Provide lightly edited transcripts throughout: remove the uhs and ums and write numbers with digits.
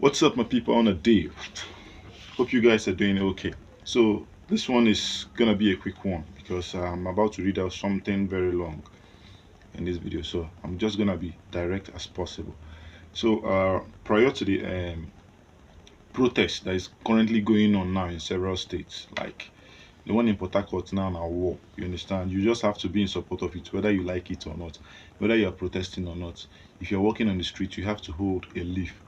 What's up, my people on a day? Hope you guys are doing okay. So, this one is gonna be a quick one because I'm about to read out something very long in this video. So, I'm just gonna be direct as possible. So, prior to the protest that is currently going on now in several states, like the one in Port Harcourt now war, you understand? You just have to be in support of it, whether you like it or not, whether you are protesting or not. If you're walking on the street, you have to hold a leaf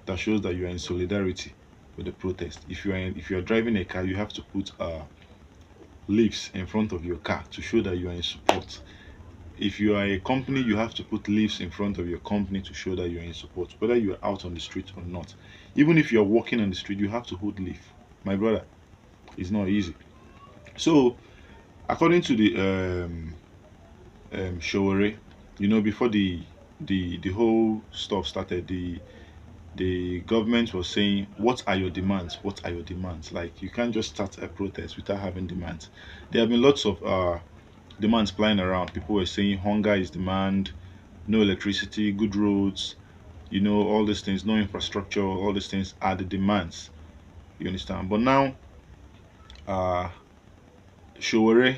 that shows that you are in solidarity with the protest. If you are driving a car, you have to put leaves in front of your car to show that you are in support. If you are a company, you have to put leaves in front of your company to show that you are in support, whether you are out on the street or not. Even if you are walking on the street, you have to hold leaf. My brother, it's not easy. So, according to the Sowore, before the whole stuff started, the government was saying, "What are your demands? What are your demands?" Like, you can't just start a protest without having demands. There have been lots of demands flying around. People were saying hunger is demand, no electricity, good roads, all these things, no infrastructure, all these things are the demands. You understand? But now, uh, Sowore,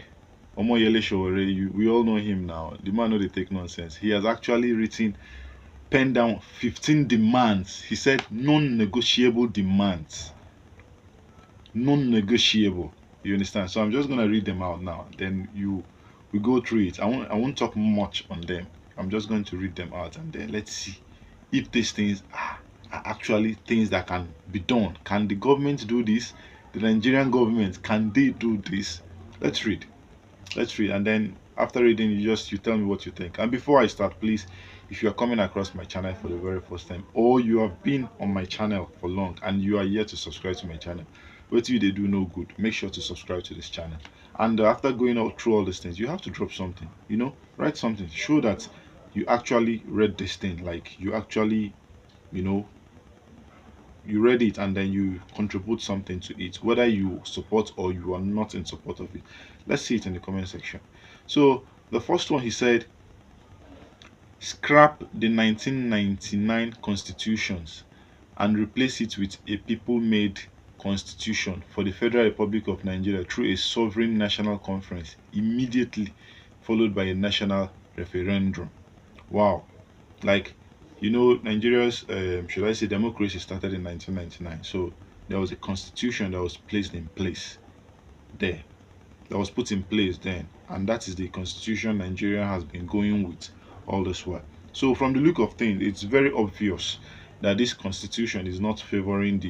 Omoyele Sowore, we all know him now. The man no dey take nonsense. He has actually penned down 15 demands. He said non-negotiable demands. Non-negotiable. You understand? So I'm just gonna read them out now. Then we go through it. I won't talk much on them. I'm just going to read them out and then let's see if these things are actually things that can be done. Can the government do this? The Nigerian government, can they do this? Let's read. Let's read, and then after reading, you tell me what you think. And before I start, please, if you are coming across my channel for the very first time, or you have been on my channel for long and you are yet to subscribe to my channel, what you they do no good. Make sure to subscribe to this channel. And after going out through all these things, you have to drop something. Write something. Show that you actually read this thing. Like, you actually, you know, you read it and then you contribute something to it, whether you support or you are not in support of it. Let's see it in the comment section. So the first one, he said, scrap the 1999 constitutions and replace it with a people-made constitution for the Federal Republic of Nigeria through a sovereign national conference, immediately followed by a national referendum. Wow. Like, Nigeria's, should I say, democracy started in 1999. So there was a constitution that was placed in place there, that was put in place then. And that is the constitution Nigeria has been going with all this while. So from the look of things, it's very obvious that this constitution is not favoring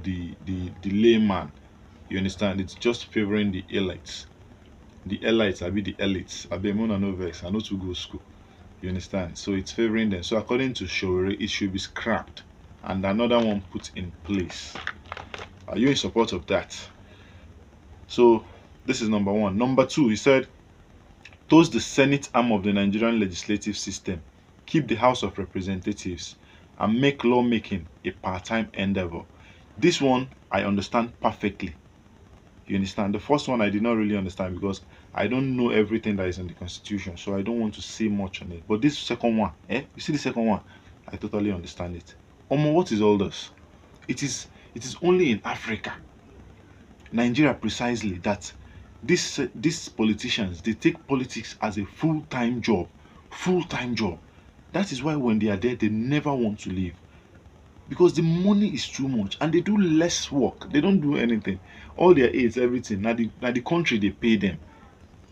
the layman. You understand? It's just favoring the elites. The elites, I be the elites. I be Mona no vex. I know to go school. You understand? So it's favoring them. So according to Sowore, it should be scrapped and another one put in place. Are you in support of that? So this is number one. Number two, he said, toast the Senate arm of the Nigerian legislative system, keep the House of Representatives, and make lawmaking a part-time endeavor. This one I understand perfectly. You understand? The first one I did not really understand because I don't know everything that is in the constitution, so I don't want to say much on it. But this second one, you see the second one, I totally understand it. Omo, what is all this? It is only in Africa, Nigeria precisely, that these politicians, they take politics as a full-time job. Full-time job. That is why when they are there, they never want to leave, because the money is too much and they do less work. They don't do anything. All their aids, everything, now the country they pay them.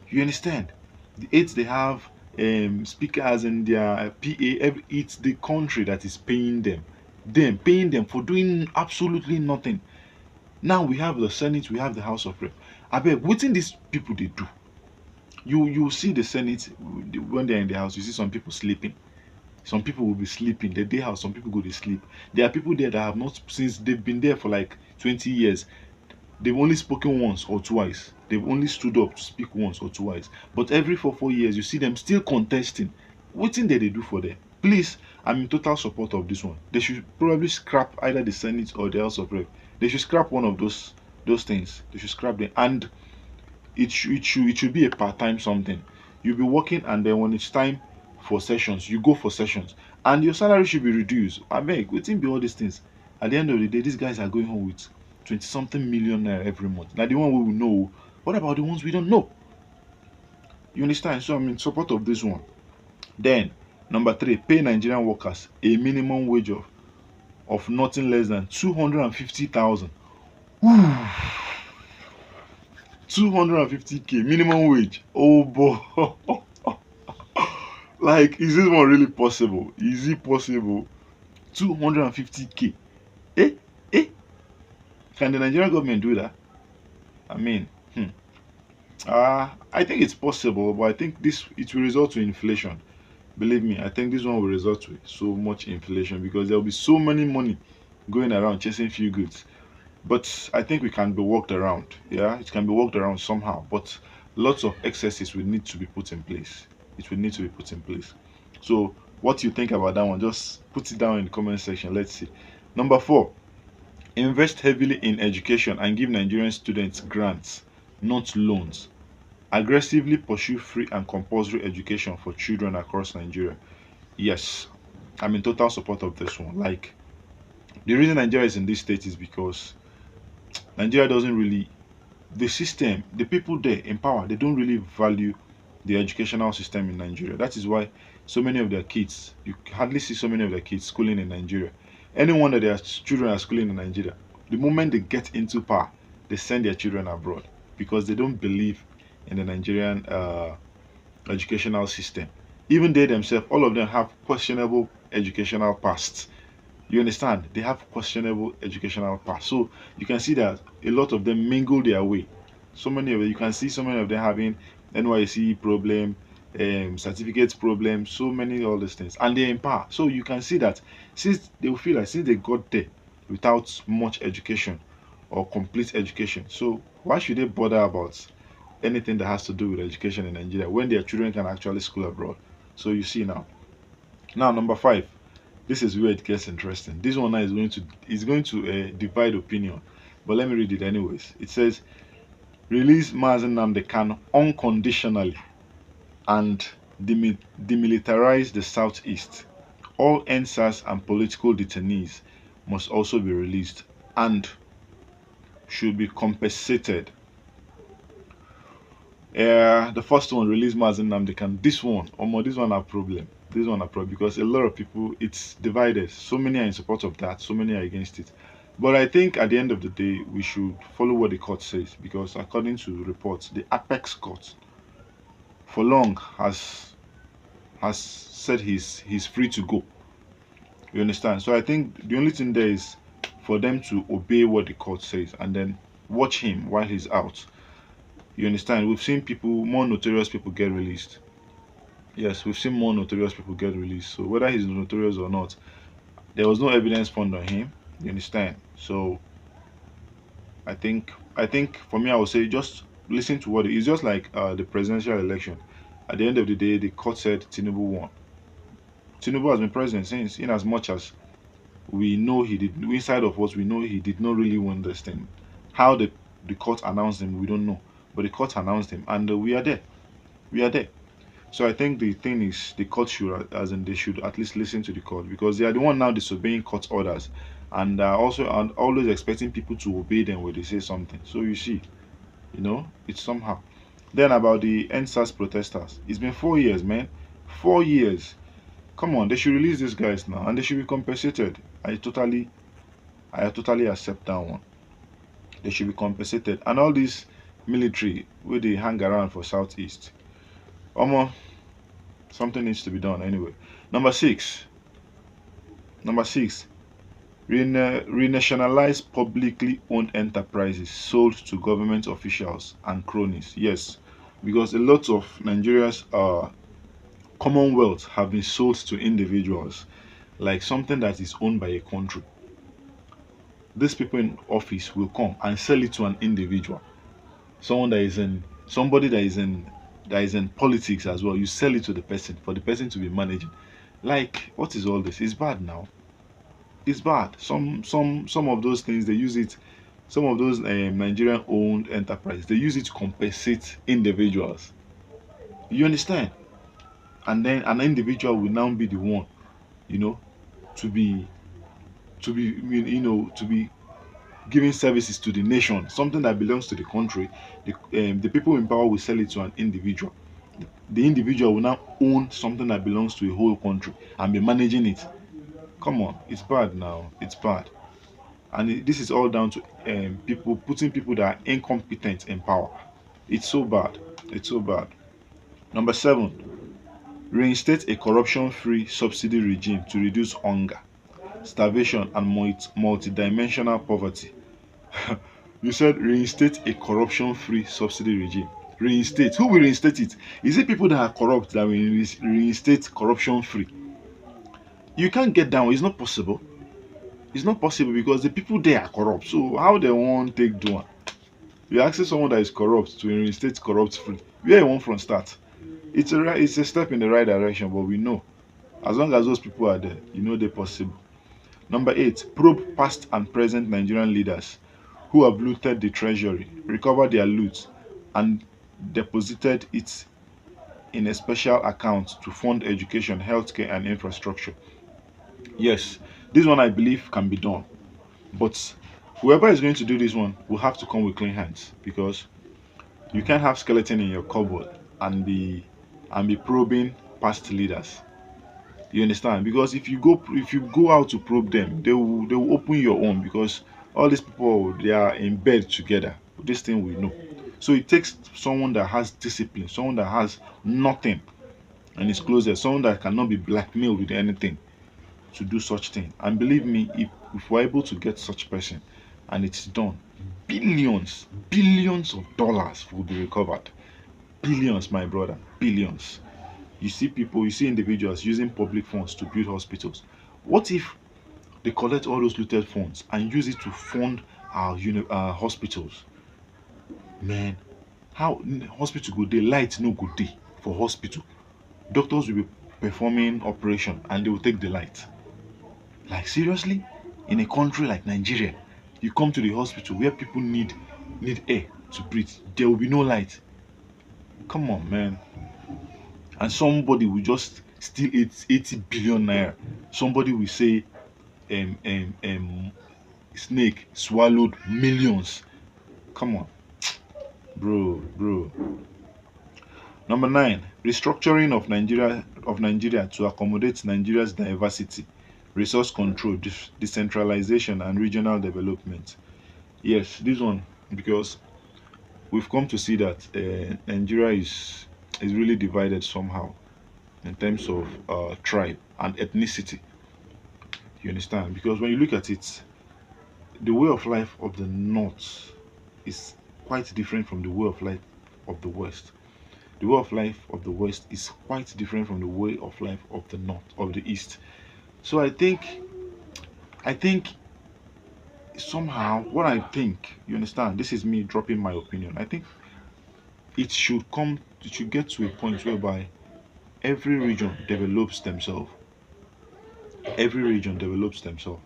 You understand? The aids they have, speakers and their PA, it's the country that is paying them. Them paying them for doing absolutely nothing. Now we have the Senate, we have the House of Rep. I bet waiting these people they do. You see the Senate when they're in the house, you see some people sleeping. Some people will be sleeping. The day house, some people go to sleep. There are people there that have not, since they've been there for like 20 years. They've only spoken once or twice. They've only stood up to speak once or twice. But every 4 years, you see them still contesting. What thing did they do for them? Please, I'm in total support of this one. They should probably scrap either the Senate or the House of Rep. They should scrap one of those things. They should scrap them, and it should be a part-time something. You'll be working, and then when it's time for sessions, you go for sessions, and your salary should be reduced. I beg, wetin be all these things? At the end of the day, these guys are going home with 20 something million naira every month. Now, the one we will know. What about the ones we don't know? You understand? So I'm in support of this one. Then, number three, pay Nigerian workers a minimum wage of nothing less than 250,000. 250k minimum wage. Oh boy. Like, is this one really possible? Is it possible? 250k. Eh? Eh? Can the Nigerian government do that? I mean, I think it's possible, but I think this it will result to inflation. Believe me, I think this one will result to so much inflation because there will be so many money going around chasing few goods. But I think we can be worked around. Yeah, it can be worked around somehow. But lots of excesses will need to be put in place. It will need to be put in place. So, what you think about that one? Just put it down in the comment section. Let's see. Number four, invest heavily in education and give Nigerian students grants, not loans. Aggressively pursue free and compulsory education for children across Nigeria. Yes, I'm in total support of this one. Like, the reason Nigeria is in this state is because Nigeria doesn't really, the system, the people there in power, they don't really value the educational system in Nigeria. That is why so many of their kids, you hardly see so many of their kids schooling in Nigeria. Anyone that their children are schooling in Nigeria, the moment they get into power, they send their children abroad because they don't believe in the Nigerian educational system. Even they themselves, all of them have questionable educational pasts. You understand? They have questionable educational past. So you can see that a lot of them mingle their way. So many of them, you can see so many of them having NYC problem, certificates problem, so many all these things, and they're in power. So you can see that since they will feel like since they got there without much education or complete education, so why should they bother about anything that has to do with education in Nigeria when their children can actually school abroad? So you see now. Now number five, this is where it gets interesting. This one now is going to divide opinion, but let me read it anyways. It says release Mazen Namde Kano unconditionally and demilitarize the southeast. All NSAS and political detainees must also be released and should be compensated. The first one, release Mazen Namde Kano. This one a problem. This one a problem because a lot of people, it's divided. So many are in support of that, so many are against it. But I think at the end of the day, we should follow what the court says because according to reports, the apex court for long has said he's free to go. You understand? So I think the only thing there is for them to obey what the court says and then watch him while he's out. You understand? We've seen people, more notorious people get released. Yes, we've seen more notorious people get released. So whether he's notorious or not, there was no evidence found on him. You understand? So I think for me I would say just listen to what it's just like the presidential election. At the end of the day, the court said Tinubu won. Tinubu has been president since, in as much as we know he did inside of us, we know he did not really win this thing. How the court announced him, we don't know. But the court announced him and we are there. We are there. So I think the thing is the court should, as in they should at least listen to the court because they are the one now disobeying court orders, and also and always expecting people to obey them when they say something. So you see, it's somehow. Then about the NSAS protesters, it's been 4 years, man, 4 years. Come on, they should release these guys now, and they should be compensated. I totally accept that one. They should be compensated, and all these military where they hang around for southeast. Almost something needs to be done anyway. Number six. Number six. Renationalize publicly owned enterprises sold to government officials and cronies. Yes, because a lot of Nigeria's commonwealth have been sold to individuals, like something that is owned by a country. These people in office will come and sell it to an individual, someone that is in somebody that is in politics as well. You sell it to the person for the person to be managing. Like, what is all this? It's bad now. It's bad. Some of those things they use it. Some of those Nigerian owned enterprises they use it to compensate individuals. You understand? And then an individual will now be the one, you know, to be to be to be giving services to the nation, something that belongs to the country. The people in power will sell it to an individual. The individual will now own something that belongs to a whole country and be managing it. Come on, it's bad now. It's bad, and this is all down to people putting people that are incompetent in power. It's so bad. It's so bad. Number seven, reinstate a corruption-free subsidy regime to reduce hunger, starvation, and multidimensional poverty. You said reinstate a corruption-free subsidy regime. Reinstate. Who will reinstate it? Is it people that are corrupt that will reinstate corruption-free? You can't get down. It's not possible. It's not possible because the people there are corrupt. So how they want take do it? You're asking someone that is corrupt to reinstate corrupt-free. Where you want from start? It's a step in the right direction, but we know as long as those people are there, they're possible. Number eight, probe past and present Nigerian leaders who have looted the treasury, recovered their loot, and deposited it in a special account to fund education, healthcare, and infrastructure. Yes, this one I believe can be done, but whoever is going to do this one will have to come with clean hands because you can't have skeleton in your cupboard and be probing past leaders. You understand? Because if you go out to probe them, they will open your own because all these people they are in bed together. This thing we know. So it takes someone that has discipline, someone that has nothing and is closer, someone that cannot be blackmailed with anything to do such thing. And believe me, if we're able to get such person and it's done, billions of dollars will be recovered. Billions, my brother, billions. You see individuals using public funds to build hospitals. What if they collect all those looted funds and use it to fund our hospitals? Man, how hospital go dey light no go dey for hospital? Doctors will be performing operation and they will take the light. Like seriously? In a country like Nigeria, you come to the hospital where people need air to breathe, there will be no light. Come on, man. And somebody will just steal 80 billion naira. Somebody will say snake swallowed millions. Come on, bro. Number nine, restructuring of Nigeria to accommodate Nigeria's diversity, resource control, decentralization, and regional development. Yes, this one because we've come to see that Nigeria is really divided somehow in terms of tribe and ethnicity. You understand? Because when you look at it, the way of life of the north is quite different from the way of life of the west. The way of life of the west is quite different from the way of life of the north, of the east. So I think somehow what I think, you understand, this is me dropping my opinion. I think it should get to a point whereby every region develops themselves. Every region develops themselves.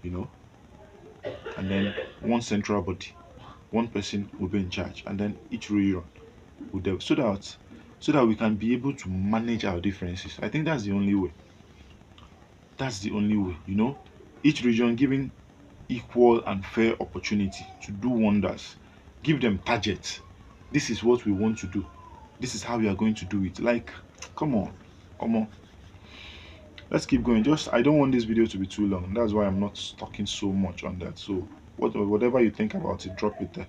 You know, and then one central body, one person will be in charge, and then each region will so that we can be able to manage our differences. I think that's the only way. That's the only way. Each region giving equal and fair opportunity to do wonders. Give them targets. This is what we want to do. This is how we are going to do it. Like, come on, come on. Let's keep going. Just I don't want this video to be too long. That's why I'm not talking so much on that. So whatever you think about it, drop it there.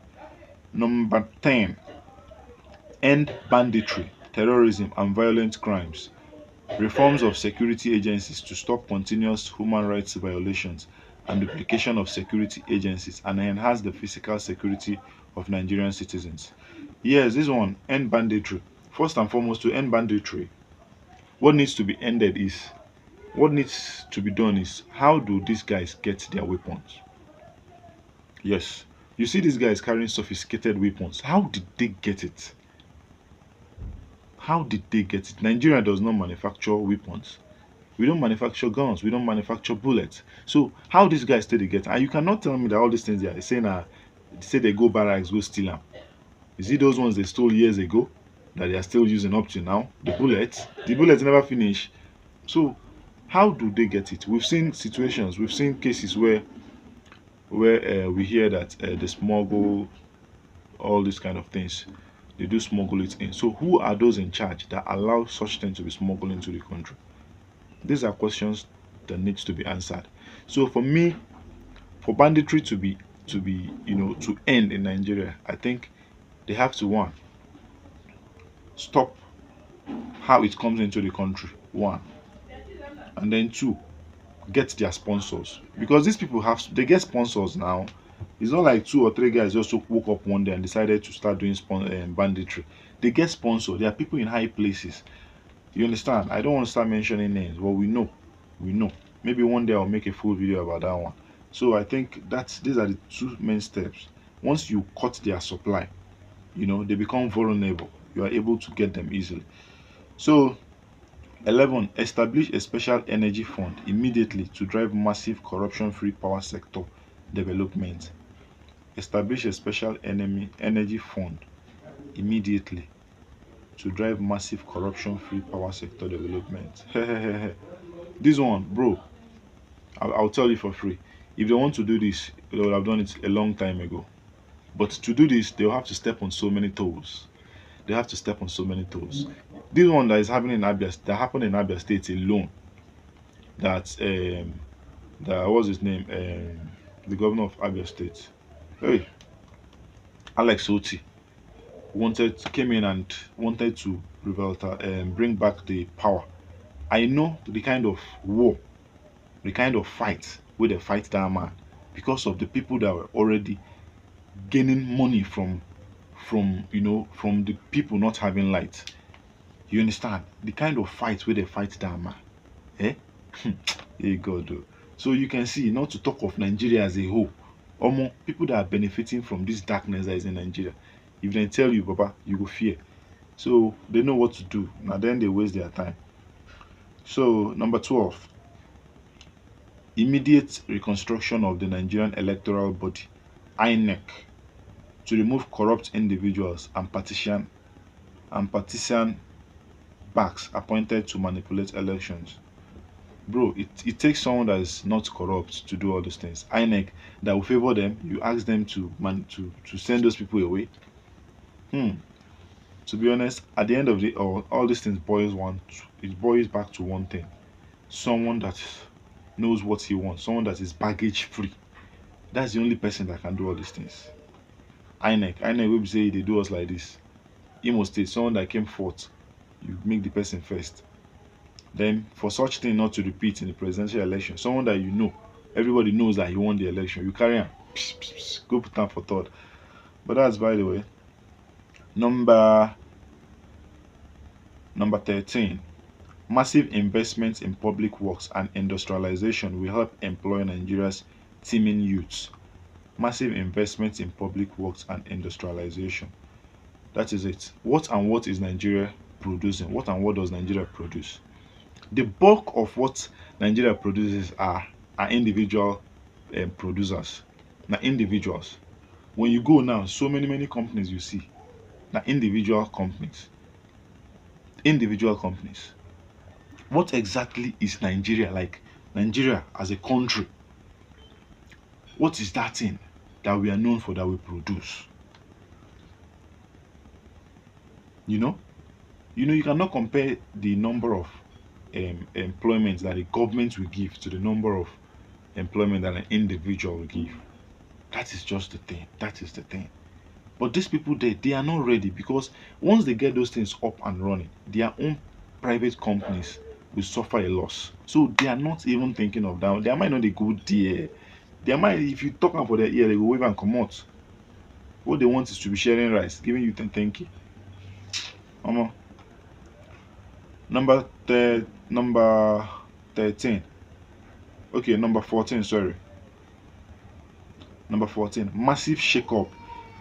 Number 10. End banditry, terrorism, and violent crimes. Reforms of security agencies to stop continuous human rights violations and duplication of security agencies and enhance the physical security of Nigerian citizens. Yes, this one, end banditry. First and foremost, to end banditry, what needs to be done is how do these guys get their weapons? Yes, you see these guys carrying sophisticated weapons. How did they get it? How did they get it? Nigeria does not manufacture weapons. We don't manufacture guns. We don't manufacture bullets. So how these guys still they get? And you cannot tell me that all these things they are saying they say they go barracks, go steal them. Is it those ones they stole years ago that they are still using up to now? The bullets never finish. So How do they get it? We've seen situations, we've seen cases where we hear that they smuggle all these kind of things. They do smuggle it in. So who are those in charge that allow such things to be smuggled into the country? These are questions that needs to be answered. So for me, for banditry to be to end in Nigeria, I think they have to one stop how it comes into the country. One, and then two, get their sponsors, because these people they get sponsors now. It's not like two or three guys just woke up one day and decided to start doing banditry. They get sponsored. There are people in high places. You understand? I don't want to start mentioning names, but we know. Maybe one day I'll make a full video about that one. So I think these are the two main steps. Once you cut their supply, they become vulnerable. You are able to get them easily. So 11, establish a special energy fund immediately to drive massive corruption-free power sector development. Establish a special energy fund immediately to drive massive corruption-free power sector development. This one, bro, I'll tell you for free. If they want to do this, they would have done it a long time ago. But to do this, they'll have to step on so many toes. They have to step on so many toes. This one that is happening in that happened in Abia State alone. That what's his name? The governor of Abia State. Hey, Alex Oti came in and wanted to bring back the power. I know the kind of war, the kind of fight where they fight that man because of the people that were already gaining money from the people not having light. You understand the kind of fight where they fight that man, eh? Hey God, oh. So you can see, not to talk of Nigeria as a whole, people that are benefiting from this darkness that is in Nigeria. If they tell you, Baba, you go fear. So they know what to do. Now then they waste their time. So number 12, immediate reconstruction of the Nigerian electoral body, INEC, to remove corrupt individuals and partisan backs appointed to manipulate elections. Bro, it takes someone that is not corrupt to do all these things. INEC that will favor them, you ask them to send those people away. To be honest, at the end of the all these things it boils back to one thing. Someone that knows what he wants, someone that is baggage free. That's the only person that can do all these things. INEC will say they do us like this. Imo State, someone that came fourth, you make the person first. Then for such thing not to repeat in the presidential election, someone that everybody knows that he won the election, you carry him, go put him for third. But that's by the way. Number 13. Massive investments in public works and industrialization will help employ Nigeria's teeming youths. Massive investments in public works and industrialization. That is it. What is Nigeria producing? What and what does Nigeria produce? The bulk of what Nigeria produces are individual producers. Now individuals. When you go now, so many companies you see. Now individual companies. Individual companies. What exactly is Nigeria like? Nigeria as a country. What is that thing that we are known for that we produce? You know? You cannot compare the number of employment that the government will give to the number of employment that an individual will give. That is just the thing. That is the thing. But these people they are not ready, because once they get those things up and running, their own private companies will suffer a loss. So they are not even thinking of that. They might not go there. They might, if you talk about their ear, they go wave and come out. What they want is to be sharing rice, giving you 10k. Number 13. Okay, number 14, sorry. Number 14. Massive shake-up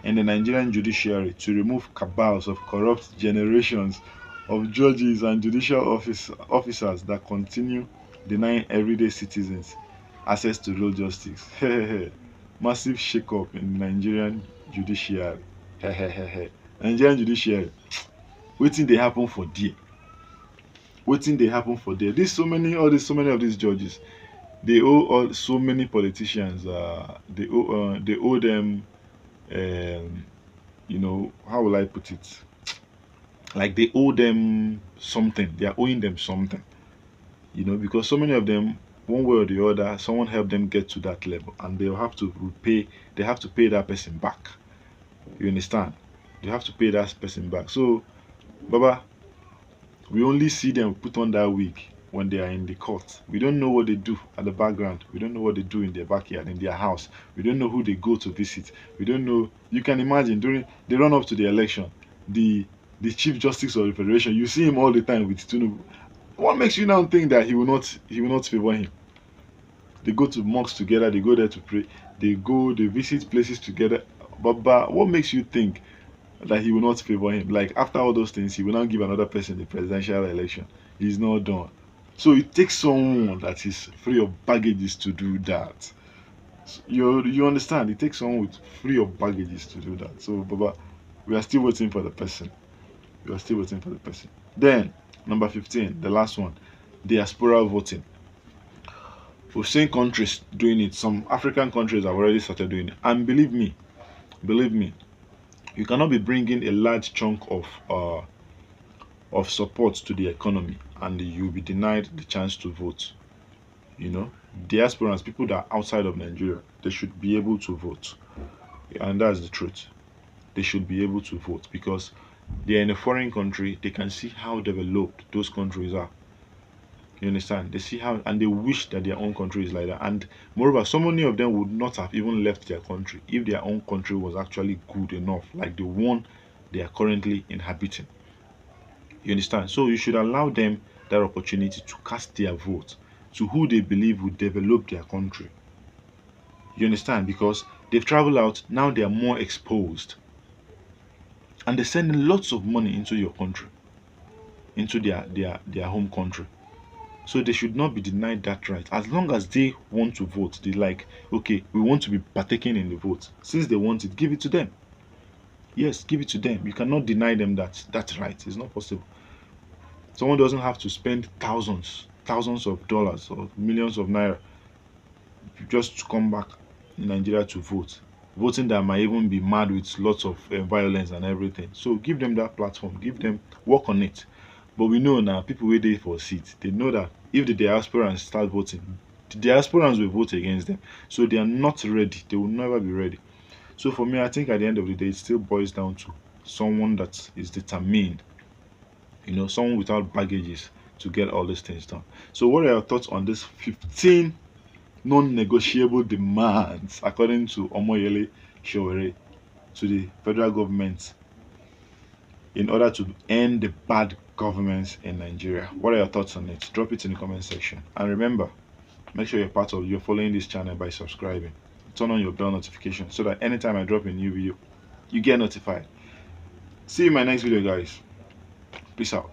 in the Nigerian judiciary to remove cabals of corrupt generations of judges and judicial officers that continue denying everyday citizens access to real justice. Massive shake-up in Nigerian judiciary. Nigerian judiciary. Wetin dey happen for there? Wetin dey happen for there? This so many, all this, so many of these judges. They owe all so many politicians. They owe them. Um, how will I put it? Like they owe them something. They are owing them something. Because so many of them, one way or the other, someone helped them get to that level, and they'll have to repay. They have to pay that person back. You understand? They have to pay that person back. So, Baba, we only see them put on that wig when they are in the court. We don't know what they do at the background. We don't know what they do in their backyard, in their house. We don't know who they go to visit. We don't know. You can imagine during they run up to the election, the the Chief Justice of the Federation. You see him all the time with Tinubu. What makes you now think that he will not favor him? They go to mosques together. They go there to pray. They visit places together. But what makes you think that he will not favor him? Like after all those things, he will now give another person the presidential election. He's not done. So it takes someone that is free of baggages to do that. You understand? It takes someone with free of baggages to do that. So Baba, we are still waiting for the person. We are still waiting for the person. Then number 15, the last one, diaspora voting. We've seen countries doing it. Some African countries have already started doing it. And believe me, you cannot be bringing a large chunk of support to the economy and you'll be denied the chance to vote. You know, diasporans, people that are outside of Nigeria, they should be able to vote. And that's the truth. They should be able to vote because they're in a foreign country. They can see how developed those countries are. You understand? They see how, and they wish that their own country is like that. And moreover, so many of them would not have even left their country if their own country was actually good enough, like the one they are currently inhabiting. You understand? So you should allow them that opportunity to cast their vote to who they believe will develop their country. You understand? Because they've traveled out, now they are more exposed. And they're sending lots of money into your country, into their home country. So they should not be denied that right. As long as they want to vote, they like, okay, we want to be partaking in the vote. Since they want it, give it to them. Yes, give it to them. You cannot deny them that right. It's not possible. Someone doesn't have to spend thousands of dollars or millions of naira just to come back in Nigeria to vote. Voting that might even be mad with lots of violence and everything. So give them that platform. Give them work on it. But we know now people waiting for seats. They know that if the diasporans start voting, the diasporans will vote against them. So they are not ready. They will never be ready. So for me, I think at the end of the day, it still boils down to someone that is determined, someone without baggages to get all these things done. So what are your thoughts on this 15 non-negotiable demands according to Omoyele Sowore to the federal government in order to end the bad governments in Nigeria? What are your thoughts on it? Drop it in the comment section. And remember, make sure you're following this channel by subscribing. Turn on your bell notification so that anytime I drop a new video, you get notified. See you in my next video, guys. Peace out.